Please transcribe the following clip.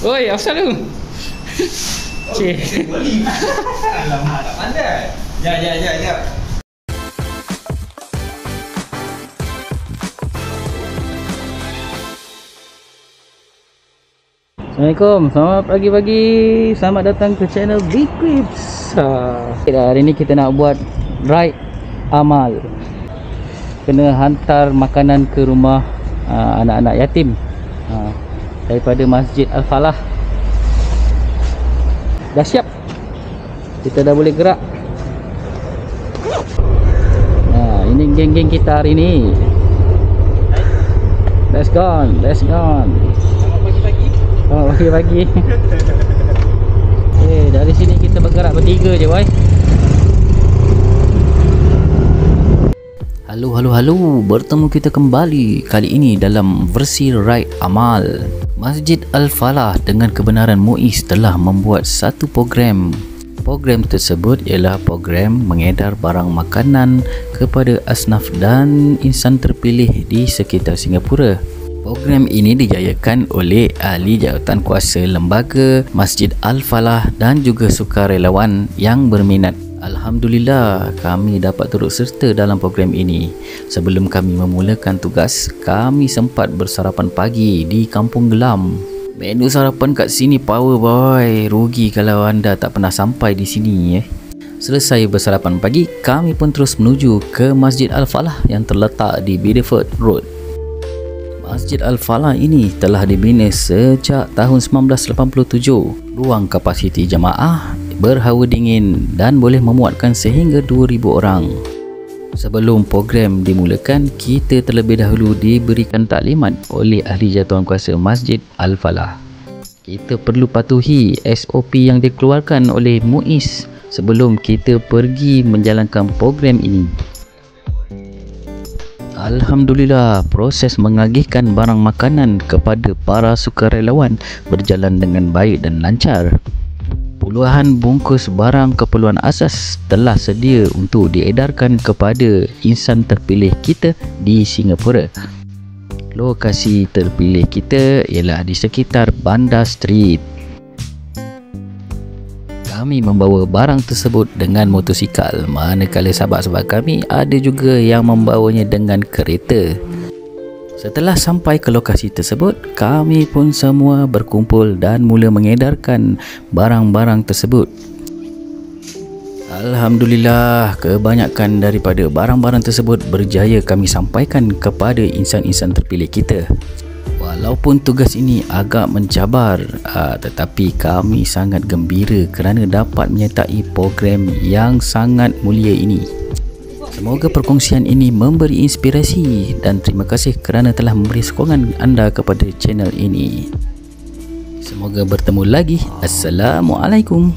Oi, asal lu? Cik. Alamak, tak pandai. Ya. Assalamualaikum, selamat pagi-pagi. Selamat datang ke channel Big Clips. Hari ni kita nak buat ride amal. Kena hantar makanan ke rumah anak-anak yatim daripada Masjid Al-Falah. Dah siap? Kita dah boleh gerak. Ini geng-geng kita hari ni. Let's go. Oh, pagi-pagi. Dari sini kita bergerak bertiga je, boy. Halo. Bertemu kita kembali kali ini dalam versi Ride Amal. Masjid Al-Falah dengan kebenaran Muiz telah membuat satu program. Program tersebut ialah program mengedar barang makanan kepada asnaf dan insan terpilih di sekitar Singapura. Program ini dijayakan oleh ahli jawatan kuasa lembaga Masjid Al-Falah dan juga sukarelawan yang berminat. Alhamdulillah, kami dapat turut serta dalam program ini. Sebelum kami memulakan tugas, kami sempat bersarapan pagi di Kampung Gelam. Menu sarapan kat sini power, boy. Rugi kalau anda tak pernah sampai di sini. Selesai bersarapan pagi, kami pun terus menuju ke Masjid Al-Falah yang terletak di Bideford Road. Masjid Al-Falah ini telah dibina sejak tahun 1987. Ruang kapasiti jemaah berhawa dingin dan boleh memuatkan sehingga 2,000 orang. Sebelum program dimulakan, kita terlebih dahulu diberikan taklimat oleh ahli jawatan kuasa Masjid Al-Falah. Kita perlu patuhi SOP yang dikeluarkan oleh Muiz sebelum kita pergi menjalankan program ini. Alhamdulillah, proses mengagihkan barang makanan kepada para sukarelawan berjalan dengan baik dan lancar. Puluhan bungkus barang keperluan asas telah sedia untuk diedarkan kepada insan terpilih kita di Singapura. Lokasi terpilih kita ialah di sekitar Bandar Street. Kami membawa barang tersebut dengan motosikal, manakala sahabat-sahabat kami ada juga yang membawanya dengan kereta. Setelah sampai ke lokasi tersebut, kami pun semua berkumpul dan mula mengedarkan barang-barang tersebut. Alhamdulillah, kebanyakan daripada barang-barang tersebut berjaya kami sampaikan kepada insan-insan terpilih kita. Walaupun tugas ini agak mencabar, tetapi kami sangat gembira kerana dapat menyertai program yang sangat mulia ini. Semoga perkongsian ini memberi inspirasi dan terima kasih kerana telah memberi sokongan anda kepada channel ini. Semoga bertemu lagi. Assalamualaikum.